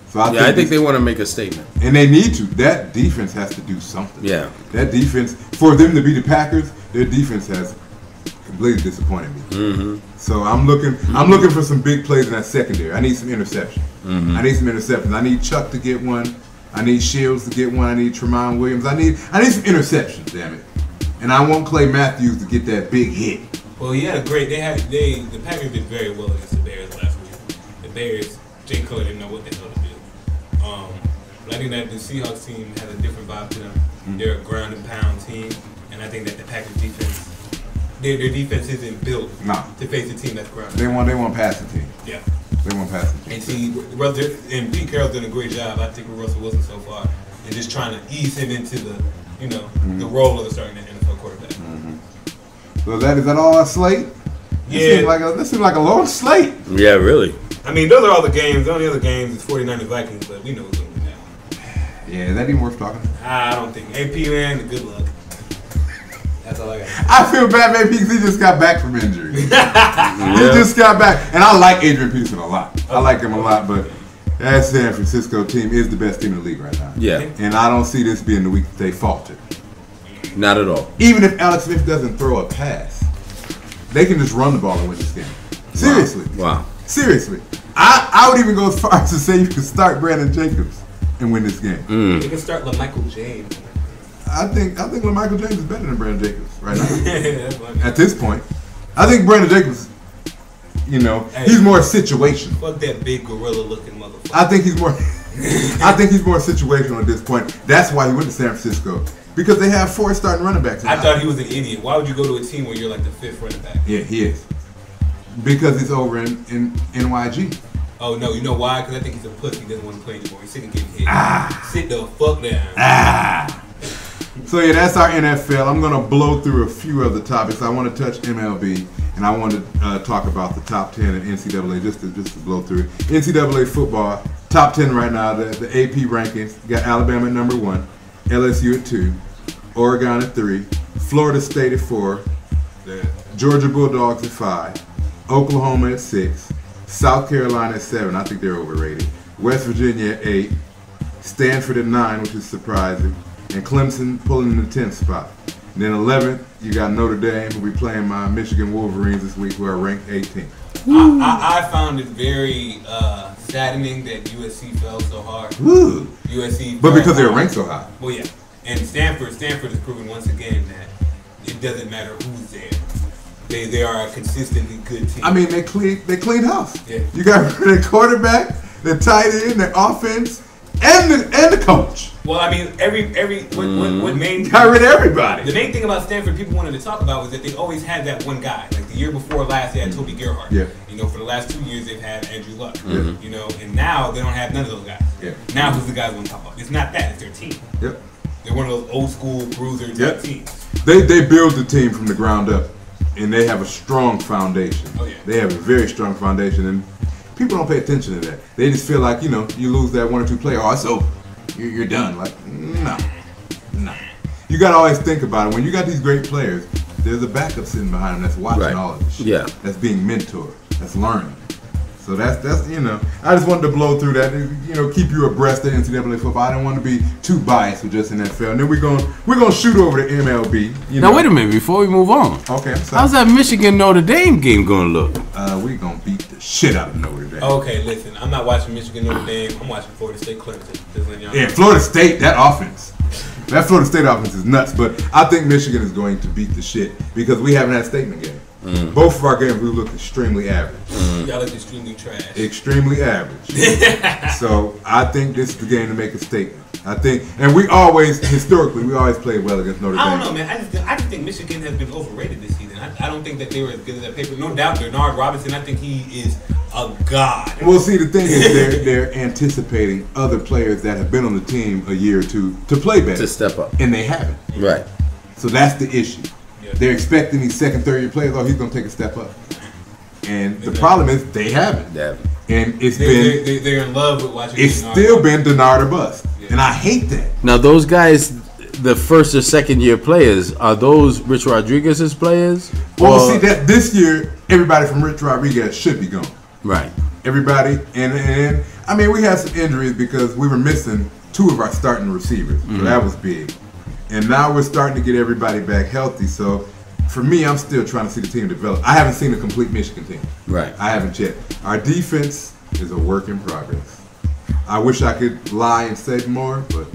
So I think they want to make a statement. And they need to. That defense has to do something. Yeah. That defense, for them to be the Packers, their defense has completely disappointed me. So I'm looking for some big plays in that secondary. I need some interceptions. I need some interceptions. I need Chuck to get one. I need Shields to get one. I need Tremont Williams. I need some interceptions, damn it. And I want Clay Matthews to get that big hit. Well, the Packers did very well against the Bears last week. The Bears, Jay Cutler didn't know what the hell to do. But I think that the Seahawks team has a different vibe to them. They're a ground and pound team, and I think that the Packers defense, their defense isn't built to face a team that's ground. They want passing team. Yeah. They want passing team. And Pete Carroll's done a great job, I think, with Russell Wilson so far, and just trying to ease him into the the role of the starting NFL quarterback. So is that all our slate? Yeah. This seems like a long slate. Yeah, really. I mean, those are all the games. The only other games is 49ers Vikings, but we know what's going to be now. Yeah, is that even worth talking? I don't think. AP, man, good luck. That's all I got. I feel bad, man, because he just got back from injury. He just got back. And I like Adrian Peterson a lot. I like him a lot, but that San Francisco team is the best team in the league right now. Yeah. And I don't see this being the week that they falter. Not at all. Even if Alex Smith doesn't throw a pass, they can just run the ball and win this game. Seriously. Wow. Seriously. I would even go as far as to say you can start Brandon Jacobs and win this game. You can start LaMichael James. I think LaMichael James is better than Brandon Jacobs right now. At this point. I think Brandon Jacobs, he's more situational. Fuck that big gorilla looking motherfucker. I think he's more situational at this point. That's why he went to San Francisco. Because they have 4 starting running backs. I thought he was an idiot. Why would you go to a team where you're like the 5th running back? Yeah, he is. Because he's over in NYG. Oh, no. You know why? Because I think he's a pussy. He doesn't want to play anymore. He's sick of getting hit. Sit the fuck down. So, yeah, that's our NFL. I'm going to blow through a few other topics. I want to touch MLB, and I want to talk about the top 10 in NCAA just to blow through it. NCAA football, top 10 right now, the AP rankings. Got Alabama at number 1, LSU at 2, Oregon at 3, Florida State at 4, the Georgia Bulldogs at 5, Oklahoma at 6, South Carolina at 7. I think they're overrated. West Virginia at 8, Stanford at 9, which is surprising, and Clemson pulling in the 10th spot. And then 11th, you got Notre Dame, who will be playing my Michigan Wolverines this week, who are ranked 18th. I found it very saddening that USC fell so hard. Woo. USC, but because they were ranked so high. Well, yeah, and Stanford has proven once again that it doesn't matter who's there. They are a consistently good team. I mean, they cleaned house. Yeah. You got the quarterback, the tight end, the offense, and the coach. Well, I mean, what main got rid of everybody. The main thing about Stanford people wanted to talk about was that they always had that one guy. Like the year before last, they had Toby Gerhart. Yeah. For the last 2 years, they've had Andrew Luck. Yeah. And now they don't have none of those guys. Yeah. Now who's the guys we want to talk about? It's not that. It's their team. Yep. They're one of those old school bruiser type teams. They build the team from the ground up, and they have a strong foundation. Oh yeah. They have a very strong foundation, and people don't pay attention to that. They just feel like you lose that 1 or 2 player, oh, it's over. You're done. Like no. You gotta always think about it. When you got these great players, there's a backup sitting behind them that's watching all of this shit. Yeah. That's being mentored. That's learning. So that's I just wanted to blow through that. Keep you abreast of NCAA football. I don't want to be too biased with just NFL. And then we're gonna shoot over to MLB. Now wait a minute before we move on. Okay. I'm sorry. How's that Michigan Notre Dame game gonna look? We're gonna beat the shit out of Notre Dame. Okay, listen. I'm not watching Michigan Notre Dame. I'm watching Florida State Clemson. Yeah, Florida State. That offense. That Florida State offense is nuts. But I think Michigan is going to beat the shit because we haven't had a statement game. Both of our games, we look extremely average. Y'all look extremely trash. Extremely average. So I think this is the game to make a statement. I think, and historically, we always played well against Notre Dame. I don't know, man. I just think Michigan has been overrated this season. I don't think that they were as good as that paper. No doubt, Bernard Robinson. I think he is a god. Well, see, the thing is, they're anticipating other players that have been on the team a year or two to play better, to step up, and they haven't. Right. So that's the issue. Yeah. They're expecting these second, third year players. Oh, he's going to take a step up, and the problem is they haven't. And they're in love with watching. It's still been Denard or bust, and I hate that. Now those guys, the first or second year players, are those Rich Rodriguez's players? Well, see that this year, everybody from Rich Rodriguez should be gone. Right. Everybody, and I mean, we had some injuries because we were missing 2 of our starting receivers, so that was big. And now we're starting to get everybody back healthy. So for me, I'm still trying to see the team develop. I haven't seen a complete Michigan team. Right. I haven't yet. Our defense is a work in progress. I wish I could lie and say more, but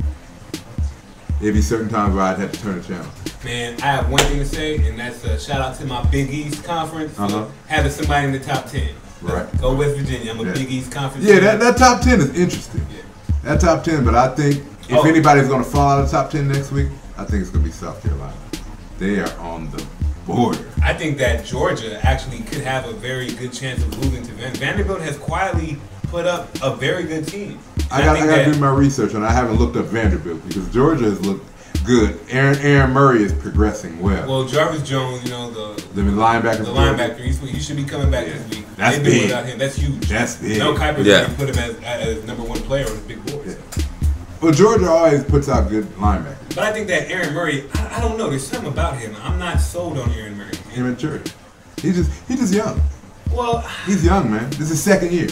there'd be certain times where I'd have to turn the channel. Man, I have one thing to say, and that's a shout out to my Big East conference for having somebody in the top 10. Right. Go West Virginia. I'm a Big East conference. Yeah, that top 10 is interesting. Yeah. That top 10, but I think if anybody's going to fall out of the top 10 next week, I think it's going to be South Carolina. They are on the border. I think that Georgia actually could have a very good chance of losing to Vanderbilt. Has quietly put up a very good team. I got to do my research on it. I haven't looked up Vanderbilt because Georgia has looked good. Aaron Murray is progressing well. Well, Jarvis Jones, the linebacker, he should be coming back this week. That's big. Without him. That's huge. That's big. Mel Kiper put him as number 1 player on the big board. Yeah. Well, Georgia always puts out good linebackers. But I think that Aaron Murray, I don't know. There's something about him. I'm not sold on Aaron Murray. Immature. He's just young. Well, he's young, man. This is second year.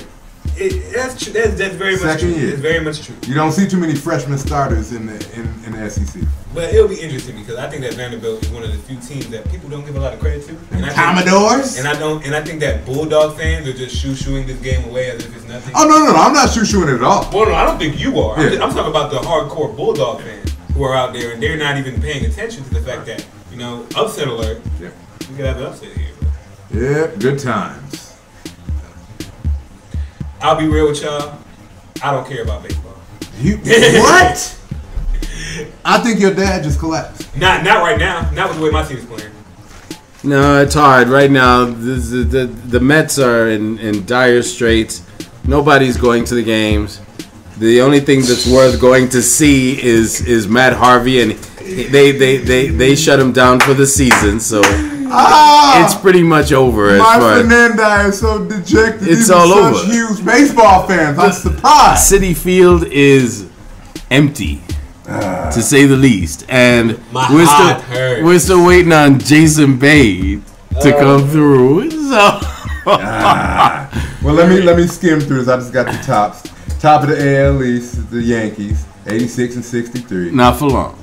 That's true. That's very much second true. year. It's very much true. You don't see too many freshman starters in the SEC. But it'll be interesting because I think that Vanderbilt is one of the few teams that people don't give a lot of credit to. And Commodores. And I think that Bulldog fans are just shoo-shooing this game away as if it's nothing. Oh no! I'm not shoo-shooing it at all. Well, no, I don't think you are. Yeah. I'm talking about the hardcore Bulldog fans who are out there and they're not even paying attention to the fact that upset alert. Yeah. We could have an upset here. Yeah, good times. I'll be real with y'all. I don't care about baseball. What? I think your dad just collapsed. Not right now. Not with the way my team's playing. No, it's hard right now. The Mets are in dire straits. Nobody's going to the games. The only thing that's worth going to see is Matt Harvey, and they shut him down for the season. So it's pretty much over. My Fernandez is so dejected. It's all over. Such huge baseball fans. I'm surprised. Citi Field is empty, to say the least, and we're still waiting on Jason Bay to come through. So, well, let me skim through this. I just got the tops. Top of the AL East is the Yankees, 86 and 63. Not for long.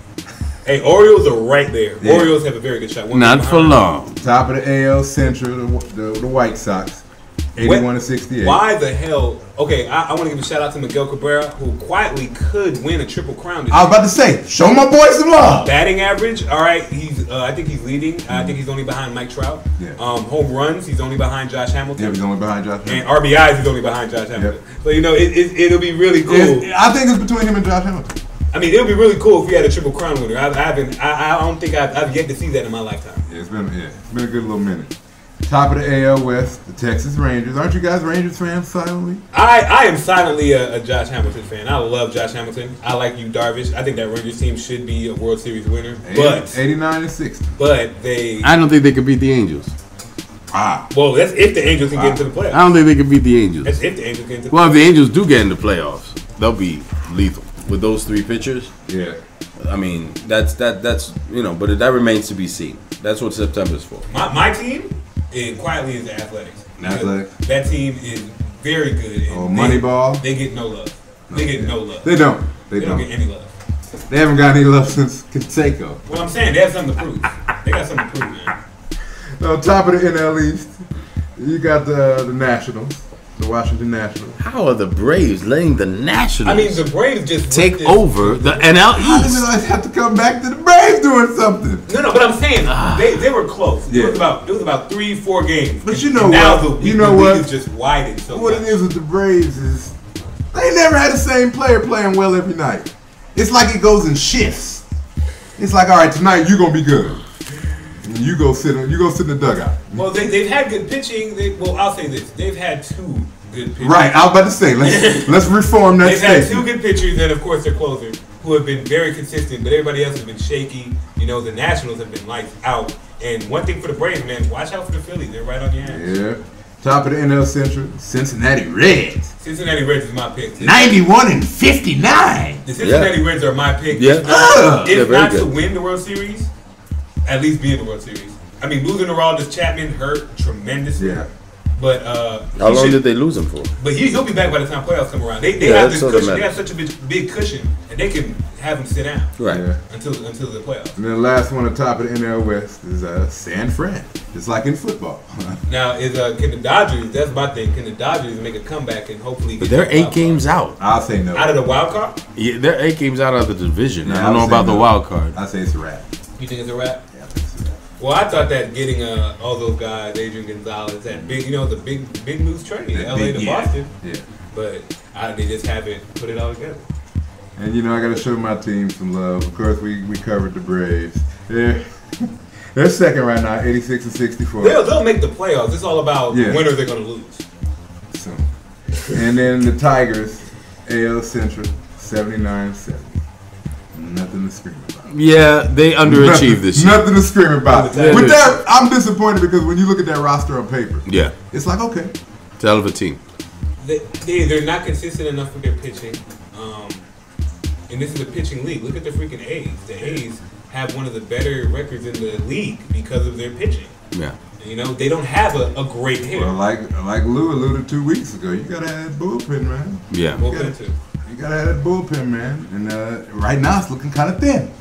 Hey, Orioles are right there. Yeah. Orioles have a very good shot. Not for long. Top of the AL Central, the White Sox, 81 and 68. Why the hell? Okay, I want to give a shout out to Miguel Cabrera, who quietly could win a triple crown this I was about to say, show my boy some love. Batting average, all right. I think he's leading. I think he's only behind Mike Trout. Yeah. Home runs, he's only behind Josh Hamilton. Yeah, he's only behind Josh Hamilton. And RBIs, he's only behind Josh Hamilton. So it'll be really cool. I think it's between him and Josh Hamilton. I mean, it would be really cool if we had a triple crown winner. I don't think I've yet to see that in my lifetime. Yeah, it's been a good little minute. Top of the AL West, the Texas Rangers. Aren't you guys Rangers fans silently? I am silently a Josh Hamilton fan. I love Josh Hamilton. I like you, Darvish. I think that Rangers team should be a World Series winner. But 89 and 60. But I don't think they could beat the Angels. Well, that's if the Angels can get into the playoffs. I don't think they could beat the Angels. That's if the Angels get into the playoffs. Well, if the Angels do get into the playoffs, they'll be lethal with those three pitchers. Yeah. I mean, that's but that remains to be seen. That's what September's for. My team, quietly, is the Athletics. Athletics. That team is very good. Moneyball. They get no love. They get no love. They don't. They don't get any love. They haven't got any love since Canseco. Well, I'm saying they have something to prove. They got something to prove, man. On top of the NL East, you got the Nationals, the Washington Nationals. How are the Braves letting the Nationals? I mean, the Braves just take over the NL East. How did I have to come back to the Braves doing something? No, but I'm saying they were close. Yeah. It was about 3-4 games. But you know now what? The league is just widened so what much. It is with the Braves is they never had the same player playing well every night. It's like it goes in shifts. It's like, all right, tonight you're gonna be good. And you go sit in the dugout. Well, they've had good pitching. I'll say this: they've had 2 good pitchers. Right, I was about to say let's reform that. They've had 2 good pitchers, and of course their closer, who have been very consistent. But everybody else has been shaky. The Nationals have been lights out. And one thing for the Braves, man, watch out for the Phillies. They're right on your ass. Yeah. Top of the NL Central, Cincinnati Reds. Cincinnati Reds is my pick. 91 and 59. The Cincinnati Reds are my pick. Yeah. If not to win the World Series, at least be in the World Series. I mean, losing to Aroldis Chapman hurt tremendously. Yeah. But how long did they lose him for? But he'll be back by the time playoffs come around. They have this cushion. They have such a big cushion, and they can have him sit down. Right. Yeah. Until the playoffs. And then the last one on top of the NL West is San Fran. Just like in football. Now can the Dodgers? That's my thing. Can the Dodgers make a comeback and hopefully? But they're 8 games out. I'll say no. Out of the wild card? Yeah, they're 8 games out of the division. Yeah, I don't know about the wild card. I say it's a wrap. You think it's a wrap? Yeah, I think it's a wrap. Well, I thought that getting all those guys, Adrian Gonzalez, that big, the big news trade, LA to Boston. Yeah. But they just haven't put it all together. And I got to show my team some love. Of course, we covered the Braves. They're second right now, 86 and 64. They'll make the playoffs. It's all about when are they going to lose. So, and then the Tigers, AL Central, 79 and 70. Nothing to scream about. Yeah, they underachieved this year. Nothing to scream about. With that, I'm disappointed because when you look at that roster on paper, it's like, okay. It's a hell of a team. They're not consistent enough with their pitching. and this is a pitching league. Look at the freaking A's. The A's have one of the better records in the league because of their pitching. Yeah. You know, they don't have a great hitter. Well, like Lou alluded 2 weeks ago, you gotta have that bullpen, man. Yeah. Bullpen too. You gotta have that bullpen, man. And right now it's looking kind of thin.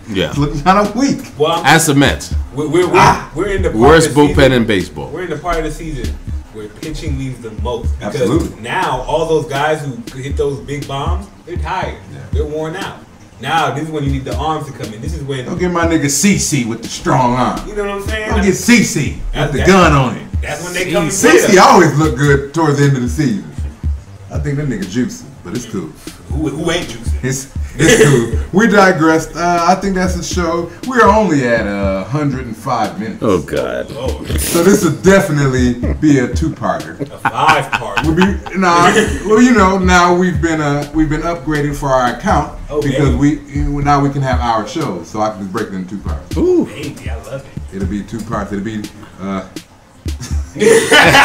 Yeah. It's looking kind of weak. Well, As the Mets. we're in the part Worst of the bullpen season, in baseball. We're in the part of the season where pitching leaves the most. Because Absolutely. now all those guys who hit those big bombs, they're tired. Yeah. They're worn out. Now this is when you need the arms to come in. This is when Don't get my nigga CC with the strong arm. you know what I'm saying. Don't get CC with the That's- gun on it. That's when they come and play CC us. always look good towards the end of the season. I think that nigga juicy, but it's cool. Who ain't juicing? It's cool. We digressed. I think that's the show. We're only at 105 minutes. Oh God. Oh, So this will definitely be a two-parter. a 5-part. We'll be well, you know, now we've been upgraded for our account because now we can have our shows, so I can just break it into 2 parts. Ooh. Baby, I love it. It'll be 2 parts. It'll be yeah.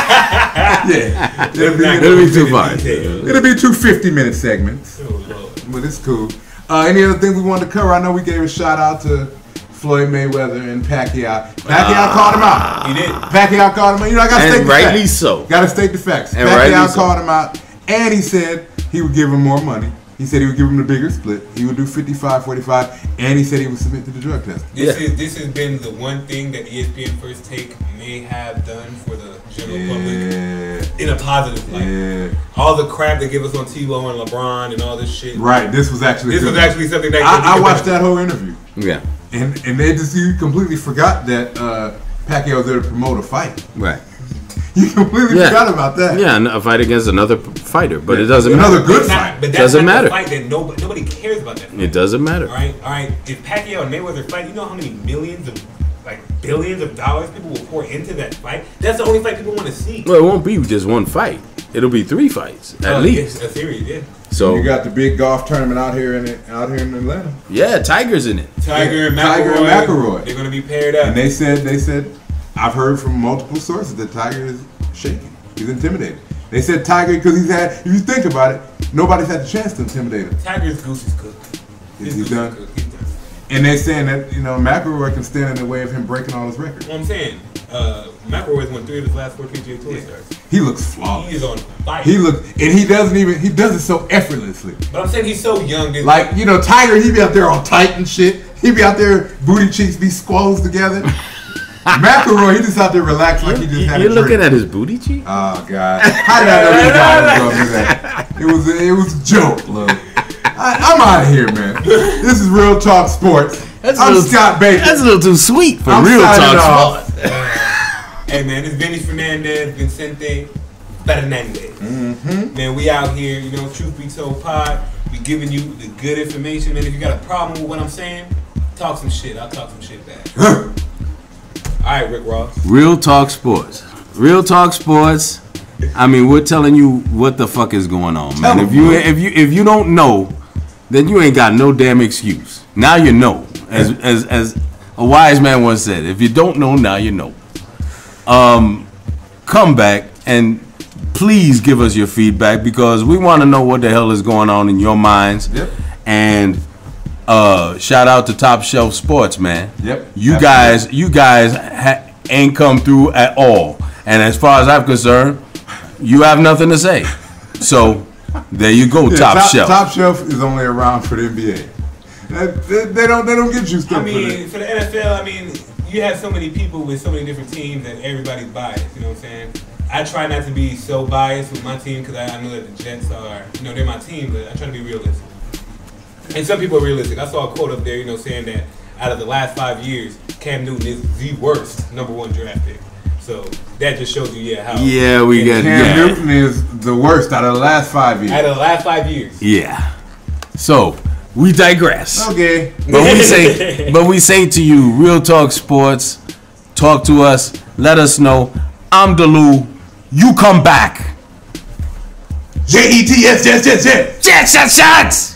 It'll be 2 parts. It'll be 2 50-minute segments. Oh, Lord. But it's cool. Any other things we wanted to cover? I know we gave a shout out to Floyd Mayweather and Pacquiao. Pacquiao called him out. He did. Pacquiao called him out. You know, I got to state And the rightly facts. so. Got to state the facts. And rightly Pacquiao so. called him out, and he said he would give him more money. He said he would give him the bigger split. He would do 55-45, and he said he would submit to the drug test. This has been the one thing that ESPN First Take may have done for the general public in a positive light. Yeah. All the crap they give us on T-Lo and LeBron and all this shit. Right. This was actually This was actually something that I watched that whole interview, Yeah. and they just you completely forgot that Pacquiao was there to promote a fight. Right. You completely Yeah. forgot about that. Yeah, and a fight against another fighter, but it doesn't Another matter. good But fight. that's Doesn't not matter. the fight that nobody cares about that fight. It doesn't matter. All right. If Pacquiao and Mayweather fight, you know how many millions of, like billions of dollars people will pour into that fight? That's the only fight people want to see. Well, it won't be just one fight. It'll be 3 fights at least. A series, yeah. So You got the big golf tournament out here in Atlanta, yeah, Tiger's in it. Tiger and Tiger and McElroy. They're gonna be paired up. and they said I've heard from multiple sources that Tiger is shaking. He's intimidated. They said Tiger because if you think about it, nobody's had the chance to intimidate him. Tiger's goose is cooked. Is His he goose done? is cooked. He's done. And they're saying that McElroy can stand in the way of him breaking all his records. What I'm saying, McElroy's won 3 of his last 4 PGA Tour starts. He looks flawless. He is on fire. He does it so effortlessly. But I'm saying he's so young. Dude. Like, Tiger, he be out there all tight and shit. He be out there, booty cheeks be squoze together. McElroy, he just out there relaxed like he just had a You're drink. looking at his booty cheek? Oh God! How did I know this guy was gonna do that? It was a joke, look. I'm out of here, man. This is Real Talk Sports. I'm Scott Baker. That's a little too sweet for I'm Real signing Talk off. Sports. Hey man, it's Vinny Fernandez, Vincente Fernandez. Mm-hmm. Man, we out here, Truth Be Told Pod. We giving you the good information, man. If you got a problem with what I'm saying, talk some shit. I'll talk some shit back. All right, Rick Ross. Real Talk Sports. Real Talk Sports. I mean, we're telling you what the fuck is going on, man. Tell If you don't know, then you ain't got no damn excuse. Now you know. As a wise man once said, if you don't know, now you know. Come back and please give us your feedback because we want to know what the hell is going on in your minds. Yep. And shout out to Top Shelf Sports, man. Yep. You guys ain't come through at all. And as far as I'm concerned, you have nothing to say. So there you go, Top Shelf. Top Shelf is only around for the NBA. They don't get juiced up I mean, for the NFL, I mean, you have so many people with so many different teams that everybody's biased. You know what I'm saying? I try not to be so biased with my team because I know that the Jets are, they're my team, but I try to be realistic. And some people are realistic. I saw a quote up there, saying that out of the last 5 years, Cam Newton is the worst #1 draft pick. So that just shows you, how. Yeah, we get Cam Newton is the worst out of the last 5 years. Out of the last 5 years. Yeah. So we digress. Okay. But we say to you, Real Talk Sports, talk to us, let us know. I'm Delu. You come back. JETS, yes. Jets, shots.